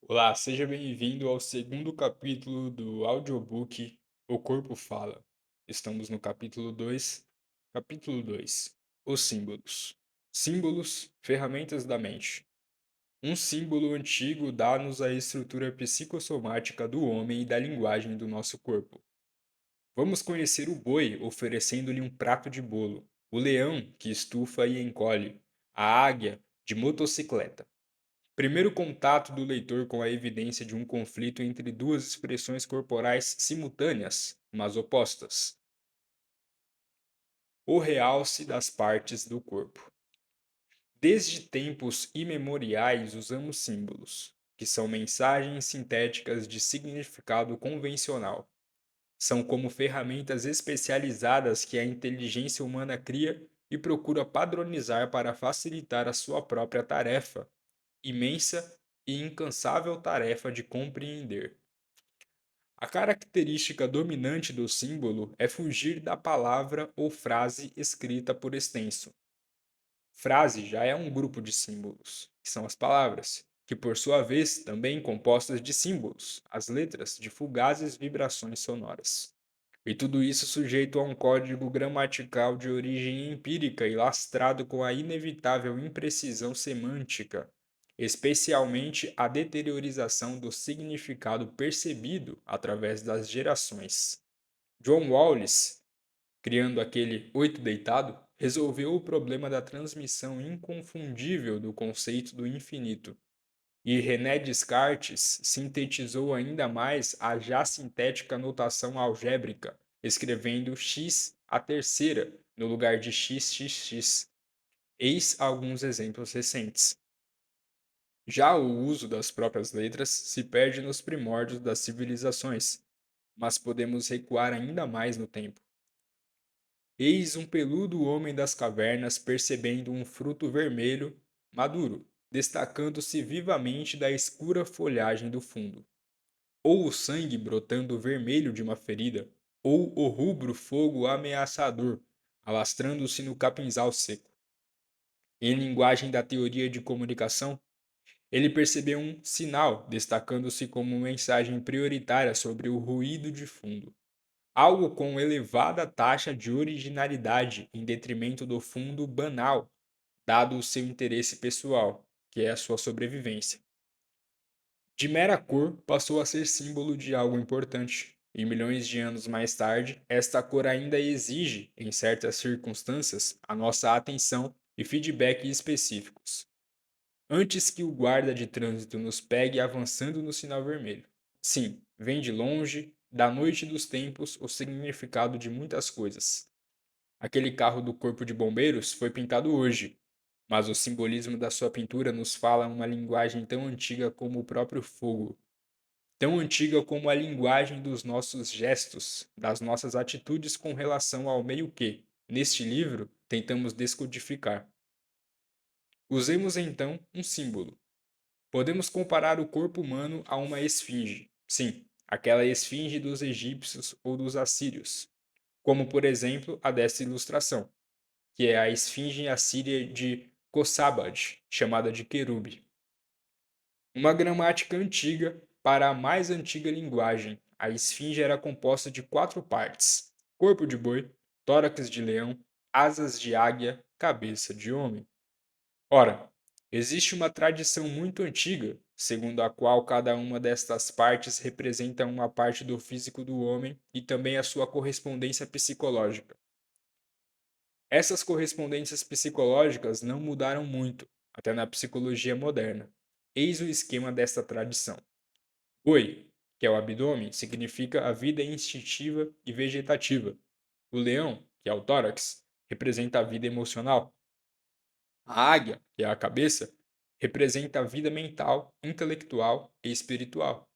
Olá, seja bem-vindo ao segundo capítulo do audiobook O Corpo Fala. Estamos no capítulo 2. Capítulo 2: Os símbolos. Símbolos, ferramentas da mente. Um símbolo antigo dá-nos a estrutura psicossomática do homem e da linguagem do nosso corpo. Vamos conhecer o boi oferecendo-lhe um prato de bolo, o leão que estufa e encolhe, a águia de motocicleta. Primeiro contato do leitor com a evidência de um conflito entre duas expressões corporais simultâneas, mas opostas. O realce das partes do corpo. Desde tempos imemoriais usamos símbolos, que são mensagens sintéticas de significado convencional. São como ferramentas especializadas que a inteligência humana cria e procura padronizar para facilitar a sua própria tarefa, imensa e incansável tarefa de compreender. A característica dominante do símbolo é fugir da palavra ou frase escrita por extenso. Frase já é um grupo de símbolos, que são as palavras, que por sua vez também compostas de símbolos, as letras de fugazes vibrações sonoras. E tudo isso sujeito a um código gramatical de origem empírica e lastrado com a inevitável imprecisão semântica, especialmente a deteriorização do significado percebido através das gerações. John Wallace, criando aquele oito deitado, resolveu o problema da transmissão inconfundível do conceito do infinito. E René Descartes sintetizou ainda mais a já sintética notação algébrica, escrevendo x a terceira no lugar de xxx. Eis alguns exemplos recentes. Já o uso das próprias letras se perde nos primórdios das civilizações, mas podemos recuar ainda mais no tempo. Eis um peludo homem das cavernas percebendo um fruto vermelho, maduro, destacando-se vivamente da escura folhagem do fundo. Ou o sangue brotando vermelho de uma ferida, ou o rubro fogo ameaçador, alastrando-se no capinzal seco. Em linguagem da teoria de comunicação, ele percebeu um sinal destacando-se como mensagem prioritária sobre o ruído de fundo. Algo com elevada taxa de originalidade em detrimento do fundo banal, dado o seu interesse pessoal, que é a sua sobrevivência. De mera cor, passou a ser símbolo de algo importante. E milhões de anos mais tarde, esta cor ainda exige, em certas circunstâncias, a nossa atenção e feedback específicos, antes que o guarda de trânsito nos pegue avançando no sinal vermelho. Sim, vem de longe, da noite dos tempos, o significado de muitas coisas. Aquele carro do corpo de bombeiros foi pintado hoje, mas o simbolismo da sua pintura nos fala uma linguagem tão antiga como o próprio fogo, tão antiga como a linguagem dos nossos gestos, das nossas atitudes com relação ao meio que, neste livro, tentamos descodificar. Usemos então um símbolo. Podemos comparar o corpo humano a uma esfinge. Sim, aquela esfinge dos egípcios ou dos assírios, como por exemplo a desta ilustração, que é a esfinge assíria de Kossabad, chamada de querube. Uma gramática antiga para a mais antiga linguagem, a esfinge era composta de quatro partes: corpo de boi, tórax de leão, asas de águia, cabeça de homem. Ora, existe uma tradição muito antiga, segundo a qual cada uma destas partes representa uma parte do físico do homem e também a sua correspondência psicológica. Essas correspondências psicológicas não mudaram muito, até na psicologia moderna. Eis o esquema desta tradição. Oi, que é o abdômen, significa a vida instintiva e vegetativa. O leão, que é o tórax, representa a vida emocional. A águia, que é a cabeça, representa a vida mental, intelectual e espiritual.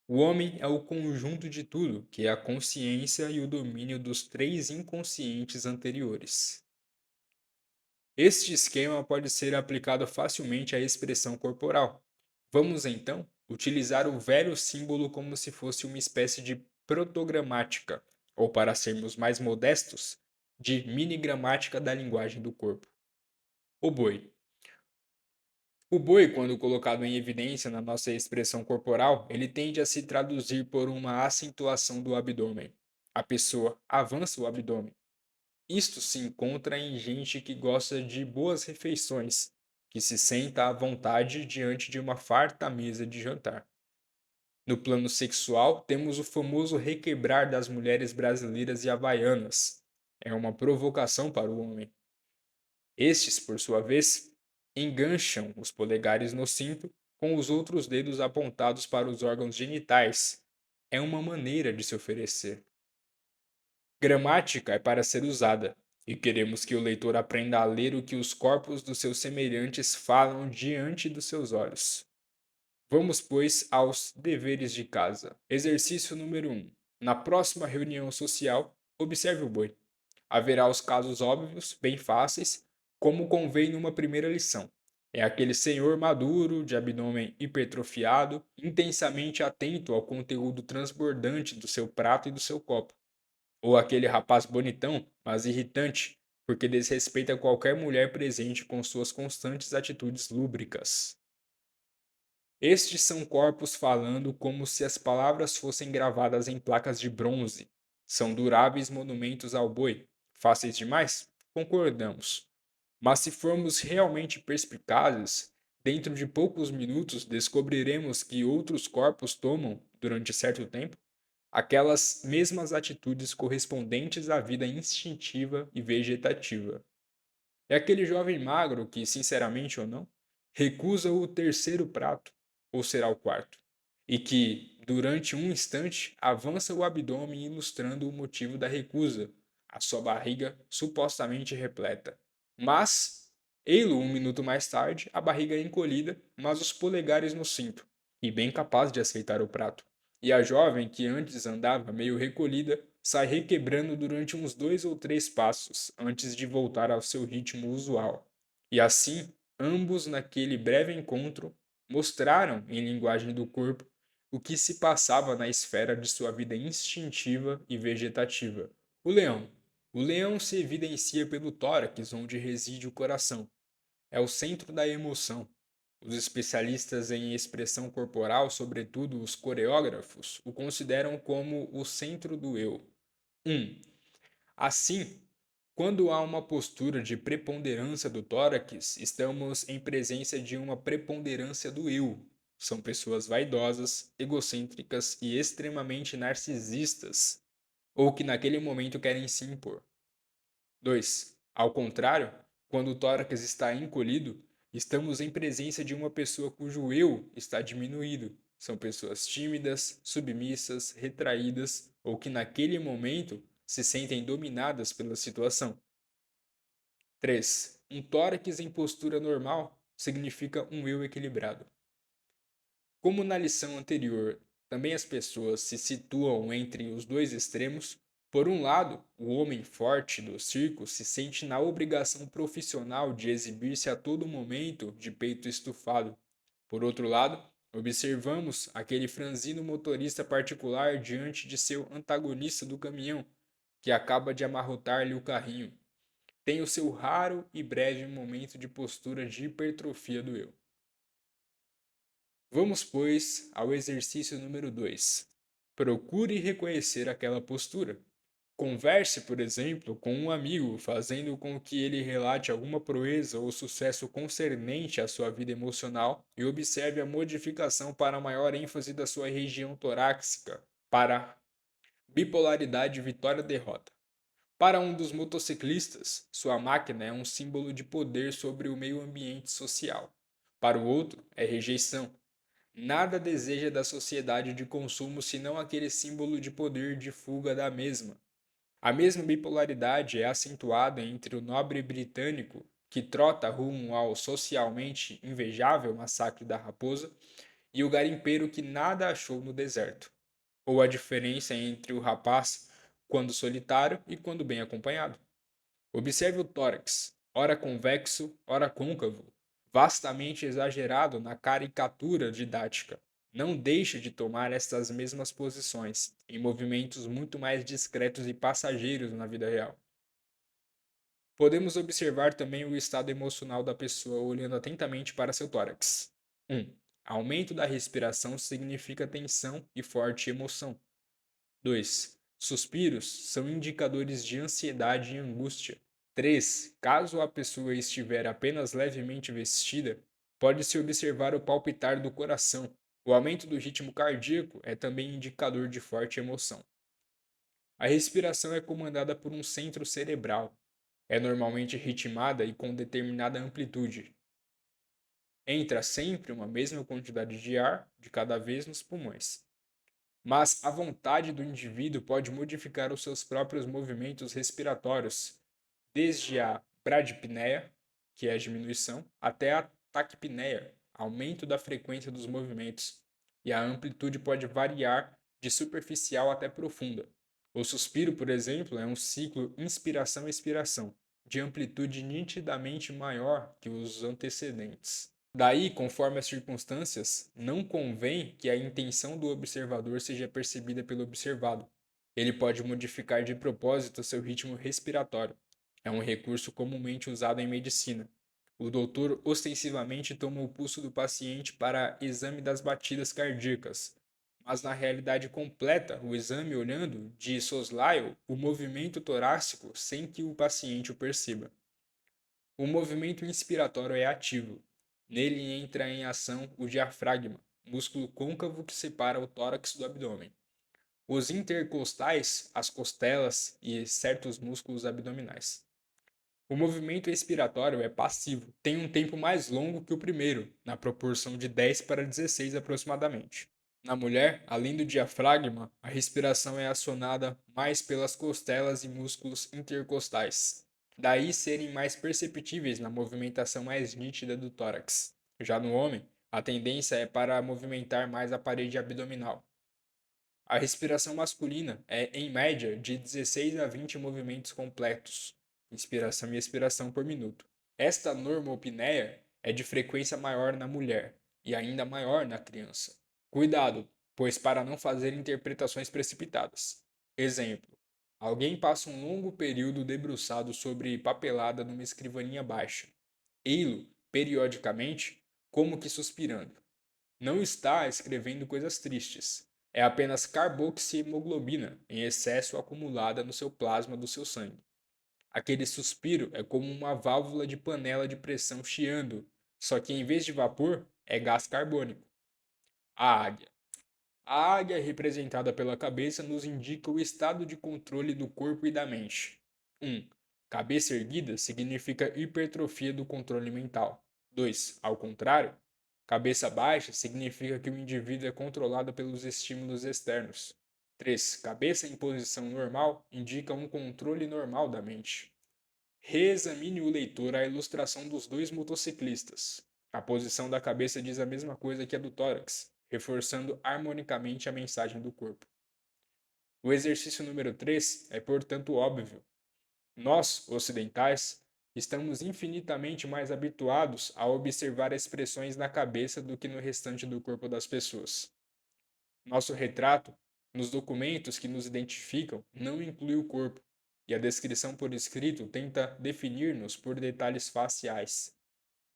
O homem é o conjunto de tudo, que é a consciência e o domínio dos três inconscientes anteriores. Este esquema pode ser aplicado facilmente à expressão corporal. Vamos então utilizar o velho símbolo como se fosse uma espécie de protogramática, ou para sermos mais modestos, de minigramática da linguagem do corpo. O boi. O boi, quando colocado em evidência na nossa expressão corporal, ele tende a se traduzir por uma acentuação do abdômen. A pessoa avança o abdômen. Isto se encontra em gente que gosta de boas refeições, que se senta à vontade diante de uma farta mesa de jantar. No plano sexual, temos o famoso requebrar das mulheres brasileiras e havaianas. É uma provocação para o homem. Estes, por sua vez, engancham os polegares no cinto com os outros dedos apontados para os órgãos genitais. É uma maneira de se oferecer. Gramática é para ser usada, e queremos que o leitor aprenda a ler o que os corpos dos seus semelhantes falam diante dos seus olhos. Vamos, pois, aos deveres de casa. Exercício número 1. Na próxima reunião social, observe o boi. Haverá os casos óbvios, bem fáceis, como convém numa primeira lição. É aquele senhor maduro, de abdômen hipertrofiado, intensamente atento ao conteúdo transbordante do seu prato e do seu copo. Ou aquele rapaz bonitão, mas irritante, porque desrespeita qualquer mulher presente com suas constantes atitudes lúbricas. Estes são corpos falando como se as palavras fossem gravadas em placas de bronze. São duráveis monumentos ao boi. Fáceis demais? Concordamos. Mas se formos realmente perspicazes, dentro de poucos minutos descobriremos que outros corpos tomam, durante certo tempo, aquelas mesmas atitudes correspondentes à vida instintiva e vegetativa. É aquele jovem magro que, sinceramente ou não, recusa o terceiro prato, ou será o quarto, e que, durante um instante, avança o abdômen ilustrando o motivo da recusa, a sua barriga supostamente repleta. Mas, ei-lo um minuto mais tarde, a barriga encolhida, mas os polegares no cinto, e bem capaz de aceitar o prato. E a jovem, que antes andava meio recolhida, sai requebrando durante uns 2 ou 3 passos, antes de voltar ao seu ritmo usual. E assim, ambos naquele breve encontro mostraram, em linguagem do corpo, o que se passava na esfera de sua vida instintiva e vegetativa. O leão. O leão se evidencia pelo tórax, onde reside o coração. É o centro da emoção. Os especialistas em expressão corporal, sobretudo os coreógrafos, o consideram como o centro do eu. 1. Assim, quando há uma postura de preponderância do tórax, estamos em presença de uma preponderância do eu. São pessoas vaidosas, egocêntricas e extremamente narcisistas, ou que naquele momento querem se impor. 2. Ao contrário, quando o tórax está encolhido, estamos em presença de uma pessoa cujo eu está diminuído. São pessoas tímidas, submissas, retraídas ou que naquele momento se sentem dominadas pela situação. 3. Um tórax em postura normal significa um eu equilibrado. Como na lição anterior, também as pessoas se situam entre os dois extremos. Por um lado, o homem forte do circo se sente na obrigação profissional de exibir-se a todo momento de peito estufado. Por outro lado, observamos aquele franzino motorista particular diante de seu antagonista do caminhão, que acaba de amarrotar-lhe o carrinho. Tem o seu raro e breve momento de postura de hipertrofia do eu. Vamos, pois, ao exercício número 2. Procure reconhecer aquela postura. Converse, por exemplo, com um amigo, fazendo com que ele relate alguma proeza ou sucesso concernente à sua vida emocional e observe a modificação para maior ênfase da sua região torácica, para bipolaridade vitória-derrota. Para um dos motociclistas, sua máquina é um símbolo de poder sobre o meio ambiente social. Para o outro, é rejeição. Nada deseja da sociedade de consumo senão aquele símbolo de poder de fuga da mesma. A mesma bipolaridade é acentuada entre o nobre britânico, que trota rumo ao socialmente invejável massacre da raposa, e o garimpeiro que nada achou no deserto. Ou a diferença entre o rapaz quando solitário e quando bem acompanhado. Observe o tórax, ora convexo, ora côncavo, vastamente exagerado na caricatura didática. Não deixe de tomar estas mesmas posições, em movimentos muito mais discretos e passageiros na vida real. Podemos observar também o estado emocional da pessoa olhando atentamente para seu tórax. 1. Aumento da respiração significa tensão e forte emoção. 2. Suspiros são indicadores de ansiedade e angústia. 3. Caso a pessoa estiver apenas levemente vestida, pode-se observar o palpitar do coração. O aumento do ritmo cardíaco é também indicador de forte emoção. A respiração é comandada por um centro cerebral. É normalmente ritmada e com determinada amplitude. Entra sempre uma mesma quantidade de ar de cada vez nos pulmões. Mas a vontade do indivíduo pode modificar os seus próprios movimentos respiratórios, desde a bradipneia, que é a diminuição, até a taquipneia, aumento da frequência dos movimentos, e a amplitude pode variar de superficial até profunda. O suspiro, por exemplo, é um ciclo inspiração-expiração, de amplitude nitidamente maior que os antecedentes. Daí, conforme as circunstâncias, não convém que a intenção do observador seja percebida pelo observado. Ele pode modificar de propósito seu ritmo respiratório. É um recurso comumente usado em medicina. O doutor ostensivamente toma o pulso do paciente para exame das batidas cardíacas, mas na realidade completa o exame olhando, de soslaio, o movimento torácico sem que o paciente o perceba. O movimento inspiratório é ativo. Nele entra em ação o diafragma, músculo côncavo que separa o tórax do abdômen. Os intercostais, as costelas e certos músculos abdominais. O movimento expiratório é passivo, tem um tempo mais longo que o primeiro, na proporção de 10 para 16 aproximadamente. Na mulher, além do diafragma, a respiração é acionada mais pelas costelas e músculos intercostais, daí serem mais perceptíveis na movimentação mais nítida do tórax. Já no homem, a tendência é para movimentar mais a parede abdominal. A respiração masculina é, em média, de 16 a 20 movimentos completos, inspiração e expiração por minuto. Esta normopneia é de frequência maior na mulher e ainda maior na criança. Cuidado, pois para não fazer interpretações precipitadas. Exemplo: alguém passa um longo período debruçado sobre papelada numa escrivaninha baixa. Ei-lo, periodicamente, como que suspirando. Não está escrevendo coisas tristes. É apenas carboxihemoglobina em excesso acumulada no seu plasma do seu sangue. Aquele suspiro é como uma válvula de panela de pressão chiando, só que em vez de vapor, é gás carbônico. A águia. A águia, representada pela cabeça, nos indica o estado de controle do corpo e da mente. 1. Cabeça erguida significa hipertrofia do controle mental. 2. Ao contrário, cabeça baixa significa que o indivíduo é controlado pelos estímulos externos. 3. Cabeça em posição normal indica um controle normal da mente. Reexamine o leitor a ilustração dos dois motociclistas. A posição da cabeça diz a mesma coisa que a do tórax, reforçando harmonicamente a mensagem do corpo. O exercício número 3 é, portanto, óbvio. Nós, ocidentais, estamos infinitamente mais habituados a observar expressões na cabeça do que no restante do corpo das pessoas. Nosso retrato, nos documentos que nos identificam, não inclui o corpo, e a descrição por escrito tenta definir-nos por detalhes faciais.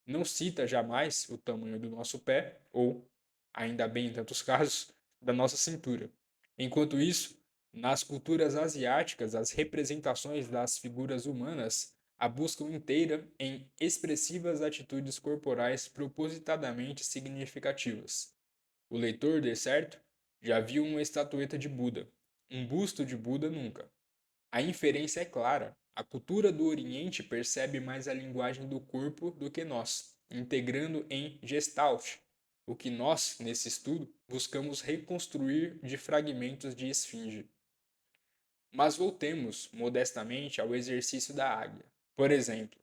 Não cita jamais o tamanho do nosso pé ou, ainda bem em tantos casos, da nossa cintura. Enquanto isso, nas culturas asiáticas, as representações das figuras humanas a buscam inteira em expressivas atitudes corporais propositadamente significativas. O leitor, de certo, já viu uma estatueta de Buda. Um busto de Buda nunca. A inferência é clara. A cultura do Oriente percebe mais a linguagem do corpo do que nós, integrando em Gestalt o que nós, nesse estudo, buscamos reconstruir de fragmentos de esfinge. Mas voltemos, modestamente, ao exercício da águia. Por exemplo,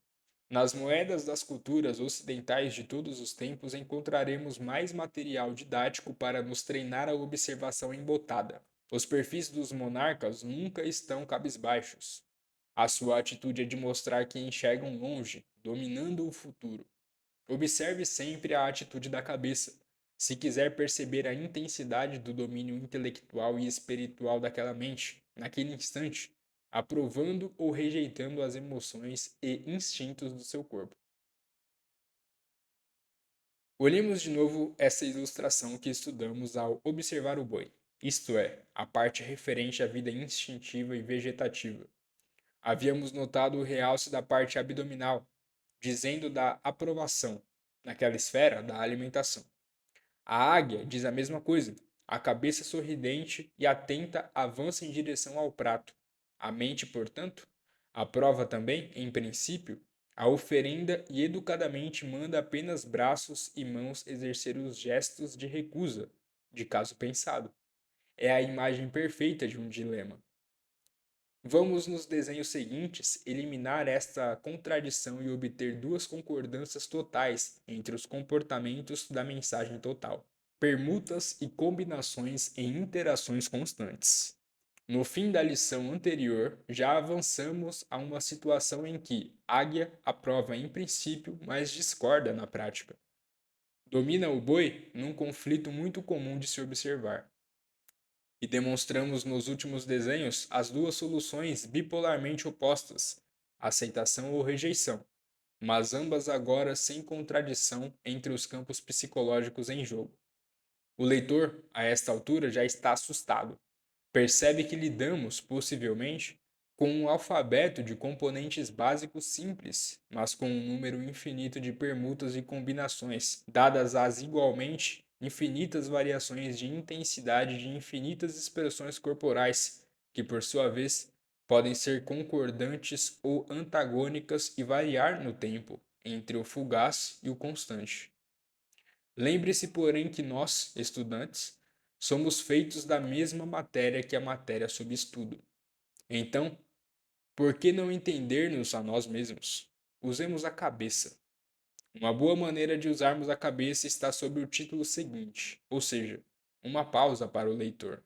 nas moedas das culturas ocidentais de todos os tempos encontraremos mais material didático para nos treinar a observação embotada. Os perfis dos monarcas nunca estão cabisbaixos. A sua atitude é de mostrar que enxergam longe, dominando o futuro. Observe sempre a atitude da cabeça, se quiser perceber a intensidade do domínio intelectual e espiritual daquela mente, naquele instante. aprovando ou rejeitando as emoções e instintos do seu corpo. Olhemos de novo essa ilustração que estudamos ao observar o boi, isto é, a parte referente à vida instintiva e vegetativa. Havíamos notado o realce da parte abdominal, dizendo da aprovação, naquela esfera da alimentação. A águia diz a mesma coisa. A cabeça sorridente e atenta avança em direção ao prato. A mente, portanto, aprova também, em princípio, a oferenda e educadamente manda apenas braços e mãos exercer os gestos de recusa, de caso pensado. É a imagem perfeita de um dilema. Vamos nos desenhos seguintes eliminar esta contradição e obter duas concordâncias totais entre os comportamentos da mensagem total. Permutas e combinações em interações constantes. No fim da lição anterior, já avançamos a uma situação em que águia aprova em princípio, mas discorda na prática. Domina o boi num conflito muito comum de se observar. E demonstramos nos últimos desenhos as duas soluções bipolarmente opostas, aceitação ou rejeição, mas ambas agora sem contradição entre os campos psicológicos em jogo. O leitor, a esta altura, já está assustado. Percebe que lidamos, possivelmente, com um alfabeto de componentes básicos simples, mas com um número infinito de permutas e combinações, dadas as igualmente infinitas variações de intensidade de infinitas expressões corporais, que por sua vez podem ser concordantes ou antagônicas e variar no tempo entre o fugaz e o constante. Lembre-se, porém, que nós, estudantes, somos feitos da mesma matéria que a matéria sob estudo. Então, por que não entender-nos a nós mesmos? Usemos a cabeça. Uma boa maneira de usarmos a cabeça está sob o título seguinte, ou seja, uma pausa para o leitor.